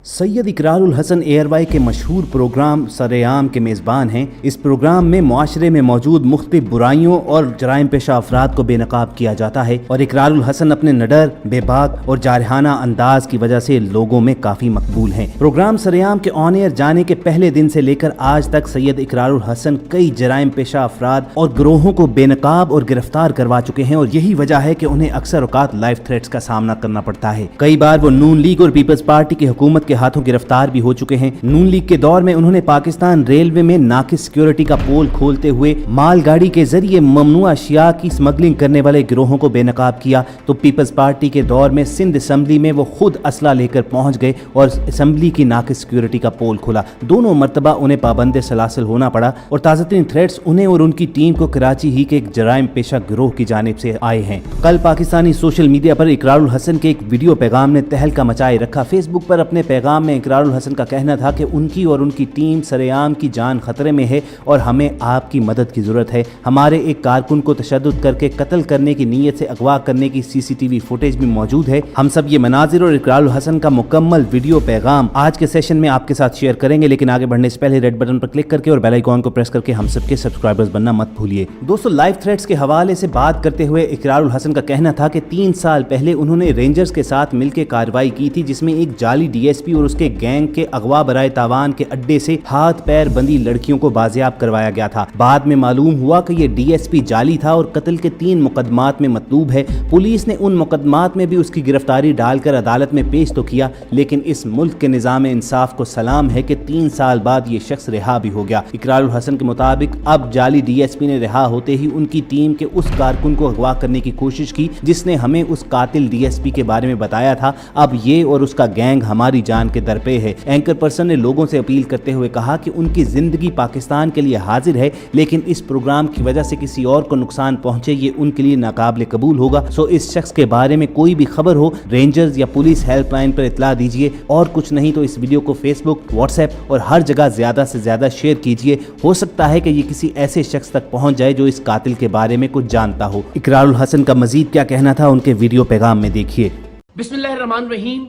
سید اقرار الحسن year Y کے مشہور پروگرام سرعام کے میزبان ہیں۔ اس پروگرام میں معاشرے میں موجود مختلف برائیوں اور جرائم پیشہ افراد کو بے نقاب کیا جاتا ہے، اور اقرار الحسن اپنے نڈر، بے باک اور جارحانہ انداز کی وجہ سے لوگوں میں کافی مقبول ہیں۔ پروگرام سرعام کے آن ایئر جانے کے پہلے دن سے لے کر آج تک سید اقرار الحسن کئی جرائم پیشہ افراد اور گروہوں کو بے نقاب اور گرفتار کروا چکے ہیں، اور یہی وجہ ہے کہ انہیں اکثر اوقات لائف تھریٹس کا سامنا کرنا پڑتا ہے۔ کئی بار وہ نون لیگ اور پیپلز پارٹی کی حکومت کے ہاتھوں گرفتار بھی ہو چکے ہیں۔ نون لیگ کے دور میں انہوں نے پاکستان ریلوے میں ناقص سیکیورٹی کا پول کھولتے ہوئے مال گاڑی کے ذریعے ممنوع اشیاء کی سمگلنگ کرنے والے گروہوں کو بے نقاب کیا، تو پیپلز پارٹی کے دور میں سندھ اسمبلی میں وہ خود اسلحہ لے کر پہنچ گئے اور اسمبلی کی ناقص سیکیورٹی کا پول کھولا۔ دونوں مرتبہ انہیں پابند سلاسل ہونا پڑا، اور تازہ ترین تھریٹس انہیں اور ان کی ٹیم کو کراچی ہی کے ایک جرائم پیشہ گروہ کی جانب سے آئے ہیں۔ کل پاکستانی سوشل میڈیا پر اقرار الحسن کے ایک ویڈیو پیغام نے تہلکہ مچائے رکھا۔ فیس بک پر اپنے پیغام میں اقرار الحسن کا کہنا تھا کہ ان کی اور ان کی ٹیم سرعام کی جان خطرے میں ہے اور ہمیں آپ کی مدد کی ضرورت ہے۔ ہمارے ایک کارکن کو تشدد کر کے قتل کرنے کی نیت سے اغوا کرنے کی سی سی ٹی وی فوٹیج بھی موجود ہے۔ ہم سب یہ مناظر اور اقرار الحسن کا مکمل ویڈیو پیغام آج کے سیشن میں آپ کے ساتھ شیئر کریں گے، لیکن آگے بڑھنے سے پہلے ریڈ بٹن پر کلک کر کے اور بیل آئیکن کو پریس کر کے ہم سب کے سبسکرائبرز بننا مت بھولیے۔ دوستو، لائف تھریٹس کے حوالے سے بات کرتے ہوئے اقرار الحسن کا کہنا تھا کہ 3 سال پہلے انہوں نے رینجرز کے ساتھ مل کے کارروائی کی تھی، جس میں ایک جعلی ڈی ایس پی اور اس کے گینگ کے اغوا برائے تاوان کے اڈے سے ہاتھ پیر بندی لڑکیوں کو بازیاب کروایا گیا تھا۔ بعد میں معلوم ہوا کہ یہ ڈی ایس پی جعلی تھا اور قتل کے 3 مقدمات میں مطلوب ہے۔ پولیس نے ان مقدمات میں بھی اس کی گرفتاری ڈال کر عدالت میں پیش تو کیا، لیکن اس ملک کے نظام انصاف کو سلام ہے کہ 3 سال بعد یہ شخص رہا بھی ہو گیا۔ اقرار الحسن کے مطابق اب جعلی ڈی ایس پی نے رہا ہوتے ہی ان کی ٹیم کے اس کارکن کو اغوا کرنے کی کوشش کی جس نے ہمیں اس قاتل ڈی ایس پی کے بارے میں بتایا تھا۔ اب یہ اور اس کا گینگ ہماری جان کے در پہ ہے۔ اینکر پرسن نے لوگوں سے اپیل کرتے ہوئے کہا کہ ان کی زندگی پاکستان کے لیے حاضر ہے، لیکن اس پروگرام کی وجہ سے کسی اور کو نقصان پہنچے یہ ان کے لیے ناقابل قبول ہوگا۔ سو اس شخص کے بارے میں کوئی بھی خبر ہو رینجرز یا پولیس ہیلپ لائن پر اطلاع دیجیے، اور کچھ نہیں تو اس ویڈیو کو فیس بک، واٹس ایپ اور ہر جگہ زیادہ سے زیادہ شیئر کیجیے۔ ہو سکتا ہے کہ یہ کسی ایسے شخص تک پہنچ جائے جو اس قاتل کے بارے میں کچھ جانتا ہو۔ اقرار الحسن کا مزید کیا کہنا تھا ان کے ویڈیو پیغام میں دیکھیے۔ بسم اللہ الرحمن الرحیم۔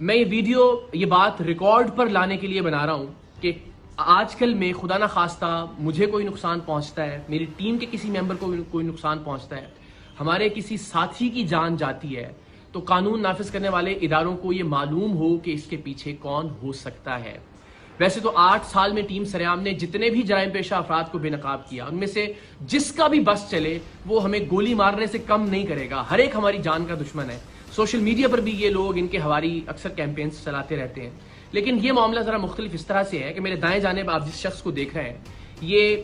میں یہ ویڈیو یہ بات ریکارڈ پر لانے کے لیے بنا رہا ہوں کہ آج کل میں خدا نہ خواستہ مجھے کوئی نقصان پہنچتا ہے، میری ٹیم کے کسی ممبر کو کوئی نقصان پہنچتا ہے، ہمارے کسی ساتھی کی جان جاتی ہے، تو قانون نافذ کرنے والے اداروں کو یہ معلوم ہو کہ اس کے پیچھے کون ہو سکتا ہے۔ ویسے تو 8 سال میں ٹیم سرعام نے جتنے بھی جرائم پیشہ افراد کو بے نقاب کیا، ان میں سے جس کا بھی بس چلے وہ ہمیں گولی مارنے سے کم نہیں کرے گا۔ ہر ایک ہماری جان کا دشمن ہے۔ سوشل میڈیا پر بھی یہ لوگ ان کے ہماری اکثر کیمپینز چلاتے رہتے ہیں، لیکن یہ معاملہ ذرا مختلف اس طرح سے ہے کہ میرے دائیں جانب آپ جس شخص کو دیکھ رہے ہیں، یہ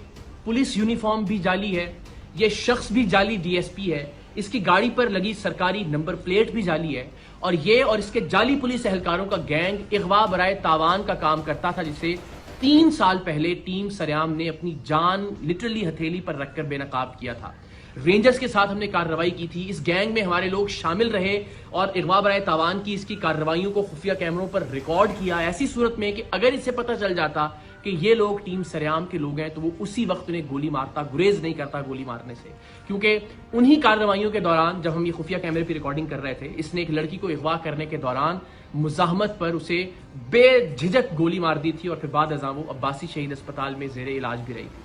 پولیس یونیفارم بھی جعلی ہے، یہ شخص بھی جعلی ڈی ایس پی ہے، اس کی گاڑی پر لگی سرکاری نمبر پلیٹ بھی جعلی ہے، اور یہ اور اس کے جعلی پولیس اہلکاروں کا گینگ اغوا برائے تاوان کا کام کرتا تھا، جسے 3 سال پہلے ٹیم سرعام نے اپنی جان لٹرلی ہتھیلی پر رکھ کر بے نقاب کیا تھا۔ رینجرز کے ساتھ ہم نے کارروائی کی تھی، اس گینگ میں ہمارے لوگ شامل رہے اور اغوا برائے تاوان کی اس کی کارروائیوں کو خفیہ کیمروں پر ریکارڈ کیا، ایسی صورت میں کہ اگر اسے پتہ چل جاتا کہ یہ لوگ ٹیم سرعام کے لوگ ہیں تو وہ اسی وقت انہیں گولی مارتا، گریز نہیں کرتا گولی مارنے سے، کیونکہ انہی کارروائیوں کے دوران جب ہم یہ خفیہ کیمرے پہ ریکارڈنگ کر رہے تھے، اس نے ایک لڑکی کو اغوا کرنے کے دوران مزاحمت پر اسے بے جھجک گولی مار دی تھی، اور پھر بعد ازاں وہ عباسی شہید اسپتال میں زیر علاج بھی رہی تھی۔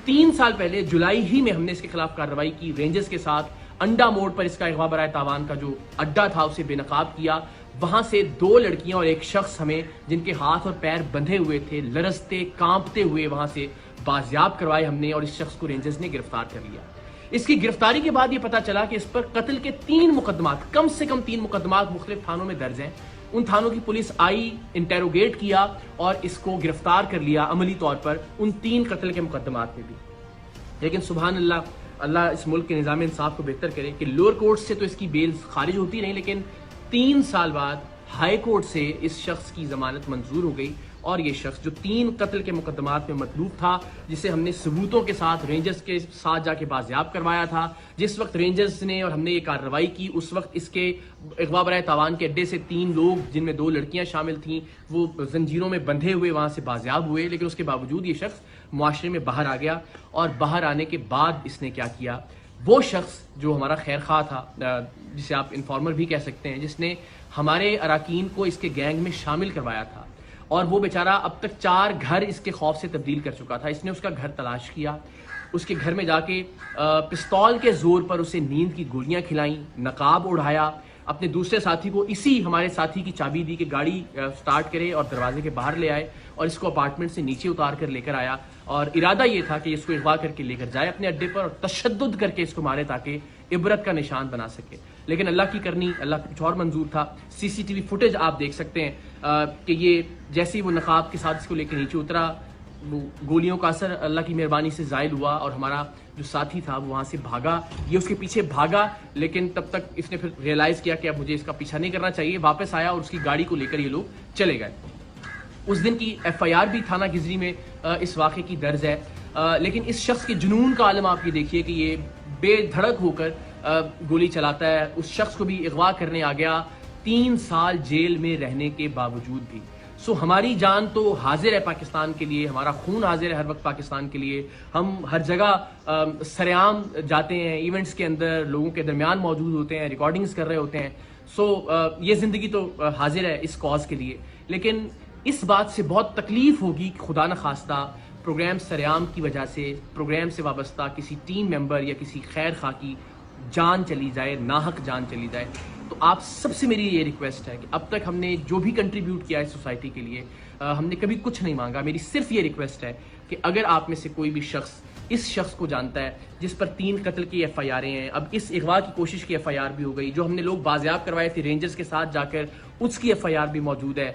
3 سال پہلے جولائی ہی میں ہم نے اس کے خلاف کارروائی کی، رینجرز کے ساتھ انڈا موڑ پر اس کا اغوا برائے تاوان کا جو اڈا تھا اسے بے نقاب کیا۔ وہاں سے 2 لڑکیاں اور ایک شخص ہمیں جن کے ہاتھ اور پیر بندھے ہوئے تھے، لرزتے کانپتے ہوئے وہاں سے بازیاب کروائے ہم نے، اور اس شخص کو رینجرز نے گرفتار کر لیا۔ اس کی گرفتاری کے بعد یہ پتا چلا کہ اس پر قتل کے 3 مقدمات، کم سے کم 3 مقدمات مختلف تھانوں میں درج ہیں۔ ان تھانوں کی پولیس آئی، انٹیروگیٹ کیا اور اس کو گرفتار کر لیا عملی طور پر ان 3 قتل کے مقدمات میں بھی۔ لیکن سبحان اللہ، اللہ اس ملک کے نظام انصاف کو بہتر کرے کہ لوور کورٹ سے تو اس کی بیل خارج ہوتی رہی، لیکن 3 سال بعد ہائی کورٹ سے اس شخص کی ضمانت منظور ہو گئی، اور یہ شخص جو 3 قتل کے مقدمات میں مطلوب تھا، جسے ہم نے ثبوتوں کے ساتھ رینجرز کے ساتھ جا کے بازیاب کروایا تھا، جس وقت رینجرز نے اور ہم نے یہ کارروائی کی اس وقت اس کے اغوا برائے تاوان کے اڈے سے 3 لوگ جن میں 2 لڑکیاں شامل تھیں وہ زنجیروں میں بندھے ہوئے وہاں سے بازیاب ہوئے، لیکن اس کے باوجود یہ شخص معاشرے میں باہر آ گیا، اور باہر آنے کے بعد اس نے کیا کیا، وہ شخص جو ہمارا خیر خواہ تھا، جسے آپ انفارمر بھی کہہ سکتے ہیں، جس نے ہمارے اراکین کو اس کے گینگ میں شامل کروایا تھا، اور وہ بیچارہ اب تک 4 گھر اس کے خوف سے تبدیل کر چکا تھا. اس نے اس کا گھر تلاش کیا، اس کے گھر میں جا کے پستول کے زور پر اسے نیند کی گولیاں کھلائیں، نقاب اڑایا، اپنے دوسرے ساتھی کو اسی ہمارے ساتھی کی چابی دی کہ گاڑی سٹارٹ کرے اور دروازے کے باہر لے آئے، اور اس کو اپارٹمنٹ سے نیچے اتار کر لے کر آیا، اور ارادہ یہ تھا کہ اس کو اغوا کر کے لے کر جائے اپنے اڈے پر اور تشدد کر کے اس کو مارے تاکہ عبرت کا نشان بنا سکے. لیکن اللہ کی کرنی، اللہ کو کچھ اور منظور تھا. سی سی ٹی وی فوٹیج آپ دیکھ سکتے ہیں کہ یہ جیسے ہی وہ نقاب کے ساتھ اس کو لے کے نیچے اترا، وہ گولیوں کا اثر اللہ کی مہربانی سے زائل ہوا، اور ہمارا جو ساتھی تھا وہ وہاں سے بھاگا. یہ اس کے پیچھے بھاگا، لیکن تب تک اس نے پھر ریئلائز کیا کہ اب مجھے اس کا پیچھا نہیں کرنا چاہیے. واپس آیا اور اس کی گاڑی کو لے کر یہ لوگ چلے گئے. اس دن کی ایف آئی آر بھی تھانہ گزری میں اس واقعے کی درج ہے. لیکن اس شخص کے جنون کا عالم آپ یہ دیکھیے کہ یہ بے دھڑک ہو کر گولی چلاتا ہے. اس شخص کو بھی اغوا کرنے آ گیا 3 سال جیل میں رہنے کے باوجود بھی. ہماری جان تو حاضر ہے پاکستان کے لیے، ہمارا خون حاضر ہے ہر وقت پاکستان کے لیے. ہم ہر جگہ سرعام جاتے ہیں، ایونٹس کے اندر لوگوں کے درمیان موجود ہوتے ہیں، ریکارڈنگز کر رہے ہوتے ہیں. یہ زندگی تو حاضر ہے اس کاز کے لیے. لیکن اس بات سے بہت تکلیف ہوگی کہ خدا نخواستہ پروگرام سرعام کی وجہ سے پروگرام سے وابستہ کسی ٹیم ممبر یا کسی خیر خواہ کی جان چلی جائے، ناحق جان چلی جائے. تو آپ سب سے میری یہ ریکویسٹ ہے کہ اب تک ہم نے جو بھی کنٹریبیوٹ کیا ہے سوسائٹی کے لیے، ہم نے کبھی کچھ نہیں مانگا. میری صرف یہ ریکویسٹ ہے کہ اگر آپ میں سے کوئی بھی شخص اس شخص کو جانتا ہے جس پر 3 قتل کی ایف آئی آریں ہیں، اب اس اغوا کی کوشش کی ایف آئی آر بھی ہو گئی، جو ہم نے لوگ بازیاب کروائے تھے رینجرز کے ساتھ جا کر، اس کی ایف آئی آر بھی موجود ہے،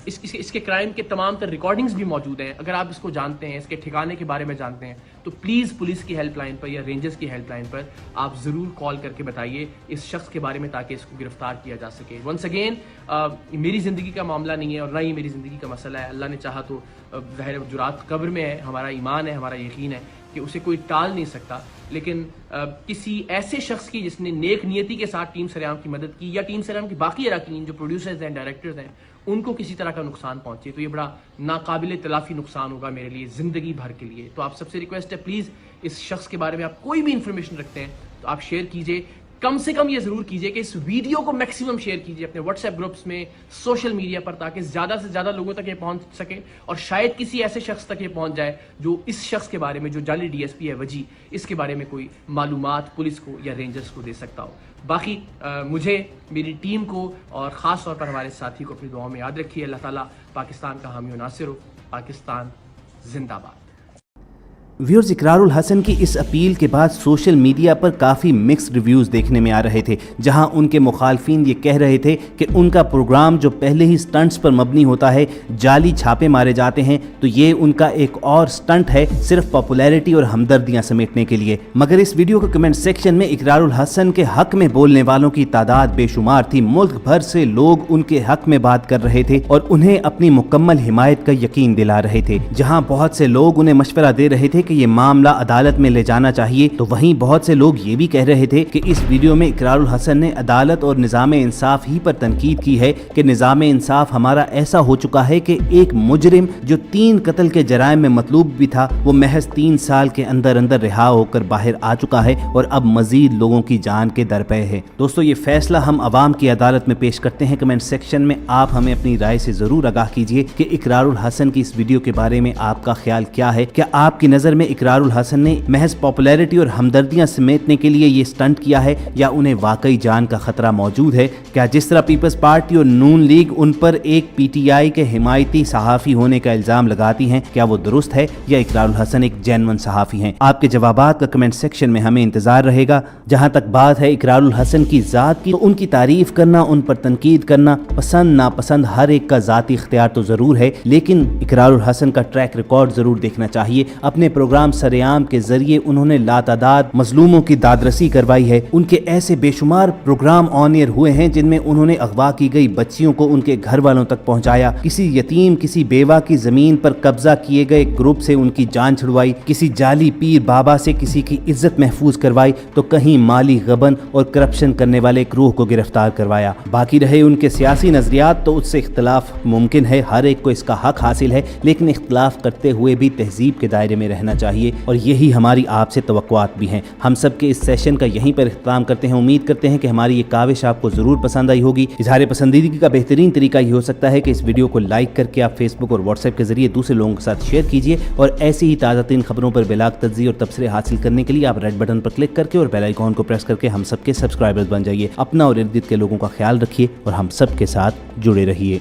اس کے کرائم کے تمام تر ریکارڈنگز بھی موجود ہیں. اگر آپ اس کو جانتے ہیں، اس کے ٹھکانے کے بارے میں جانتے ہیں، تو پلیز پولیس کی ہیلپ لائن پر یا رینجرز کی ہیلپ لائن پر آپ ضرور کال کر کے بتائیے اس شخص کے بارے میں تاکہ اس کو گرفتار کیا جا سکے. ونس اگین میری زندگی کا معاملہ نہیں ہے اور نہ ہی میری زندگی کا مسئلہ ہے. اللہ نے چاہا تو ظاہر جرات قبر میں ہے، ہمارا ایمان ہے، ہمارا یقین ہے کہ اسے کوئی ٹال نہیں سکتا. لیکن کسی ایسے شخص کی جس نے نیک نیتی کے ساتھ ٹیم سرعام کی مدد کی، یا ٹیم سرعام کی باقی اراکین جو پروڈیوسرز ہیں، ڈائریکٹرز ہیں، ان کو کسی طرح کا نقصان پہنچے، تو یہ بڑا ناقابل تلافی نقصان ہوگا میرے لیے زندگی بھر کے لیے. تو آپ سب سے ریکویسٹ ہے پلیز اس شخص کے بارے میں آپ کوئی بھی انفارمیشن رکھتے ہیں تو آپ شیئر کیجئے. کم سے کم یہ ضرور کیجئے کہ اس ویڈیو کو میکسیمم شیئر کیجئے اپنے واٹس ایپ گروپس میں، سوشل میڈیا پر، تاکہ زیادہ سے زیادہ لوگوں تک یہ پہنچ سکے، اور شاید کسی ایسے شخص تک یہ پہنچ جائے جو اس شخص کے بارے میں، جو جعلی ڈی ایس پی ہے وجی، اس کے بارے میں کوئی معلومات پولیس کو یا رینجرز کو دے سکتا ہو. باقی مجھے، میری ٹیم کو اور خاص طور پر ہمارے ساتھی کو اپنی دعاؤں میں یاد رکھیے. اللہ تعالیٰ پاکستان کا حامی و ناصر ہو. پاکستان زندہ باد. ویورز، اقرار الحسن کی اس اپیل کے بعد سوشل میڈیا پر کافی مکس ریویوز دیکھنے میں آ رہے تھے، جہاں ان کے مخالفین یہ کہہ رہے تھے کہ ان کا پروگرام جو پہلے ہی سٹنٹس پر مبنی ہوتا ہے، جعلی چھاپے مارے جاتے ہیں، تو یہ ان کا ایک اور سٹنٹ ہے صرف پاپولیرٹی اور ہمدردیاں سمیٹنے کے لیے. مگر اس ویڈیو کے کمنٹ سیکشن میں اقرار الحسن کے حق میں بولنے والوں کی تعداد بے شمار تھی. ملک بھر سے لوگ ان کے حق میں بات کر رہے تھے اور انہیں اپنی مکمل حمایت کا یقین دلا رہے تھے. جہاں بہت سے لوگ انہیں مشورہ دے رہے تھے کہ یہ معاملہ عدالت میں لے جانا چاہیے، تو وہیں بہت سے لوگ یہ بھی کہہ رہے تھے کہ اس ویڈیو میں اقرار الحسن نے عدالت اور نظام انصاف ہی پر تنقید کی ہے کہ نظام انصاف ہمارا ایسا ہو چکا ہے کہ ایک مجرم جو 3 قتل کے جرائم میں مطلوب بھی تھا، وہ محض 3 سال کے اندر رہا ہو کر باہر آ چکا ہے اور اب مزید لوگوں کی جان کے درپے ہے. دوستو، یہ فیصلہ ہم عوام کی عدالت میں پیش کرتے ہیں. کمنٹ سیکشن میں آپ ہمیں اپنی رائے سے ضرور آگاہ کیجیے کہ اقرار الحسن کی اس ویڈیو کے بارے میں آپ کا خیال کیا ہے. کیا آپ کی نظر میں اقرار الحسن نے محض پاپولیرٹی اور ہمدردیاں سمیٹنے کے لیے یہ سٹنٹ کیا ہے، یا انہیں واقعی جان کا خطرہ موجود ہے؟ کیا جس طرح پیپلز پارٹی اور نون لیگ ان پر ایک پی ٹی آئی کے حمایتی صحافی ہونے کا الزام لگاتی ہیں، کیا وہ درست ہے، یا اقرار الحسن ایک جینون صحافی ہیں؟ آپ کے جوابات کا کمنٹ سیکشن میں ہمیں انتظار رہے گا. جہاں تک بات ہے اقرار الحسن کی ذات کی، تو ان کی تعریف کرنا، ان پر تنقید کرنا، پسند ناپسند ہر ایک کا ذاتی اختیار تو ضرور ہے، لیکن اقرار الحسن کا ٹریک ریکارڈ ضرور دیکھنا چاہیے. اپنے پروگرام سرعام کے ذریعے انہوں نے لاتعداد مظلوموں کی دادرسی کروائی ہے. ان کے ایسے بے شمار پروگرام آن ایئر ہوئے ہیں جن میں انہوں نے اغوا کی گئی بچیوں کو ان کے گھر والوں تک پہنچایا، کسی یتیم، کسی بیوہ کی زمین پر قبضہ کیے گئے گروپ سے ان کی جان چھڑوائی، کسی جعلی پیر بابا سے کسی کی عزت محفوظ کروائی، تو کہیں مالی غبن اور کرپشن کرنے والے ایک گروہ کو گرفتار کروایا. باقی رہے ان کے سیاسی نظریات، تو اس سے اختلاف ممکن ہے، ہر ایک کو اس کا حق حاصل ہے، لیکن اختلاف کرتے ہوئے بھی تہذیب کے دائرے میں رہنا رہنا چاہیے اور یہی ہماری آپ سے توقعات بھی ہیں. ہم سب کے اس سیشن کا یہیں پر اختتام کرتے ہیں. امید کرتے ہیں کہ ہماری یہ کاوش آپ کو ضرور پسند آئی ہوگی. اظہار پسندیدگی کا بہترین طریقہ یہ ہو سکتا ہے کہ اس ویڈیو کو لائک کر کے آپ فیس بک اور واٹس ایپ کے ذریعے دوسرے لوگوں کے ساتھ شیئر کیجیے اور ایسی ہی تازہ ترین خبروں پر بلاغ تجزیے اور تبصرے حاصل کرنے کے لیے آپ ریڈ بٹن پر کلک کر کے اور بیل آئیکن کو پریس کر کے ہم سب کے سبسکرائبرز بن جائیے. اپنا اور ارد گرد کے لوگوں کا خیال رکھیے اور ہم سب کے ساتھ جڑے رہیے.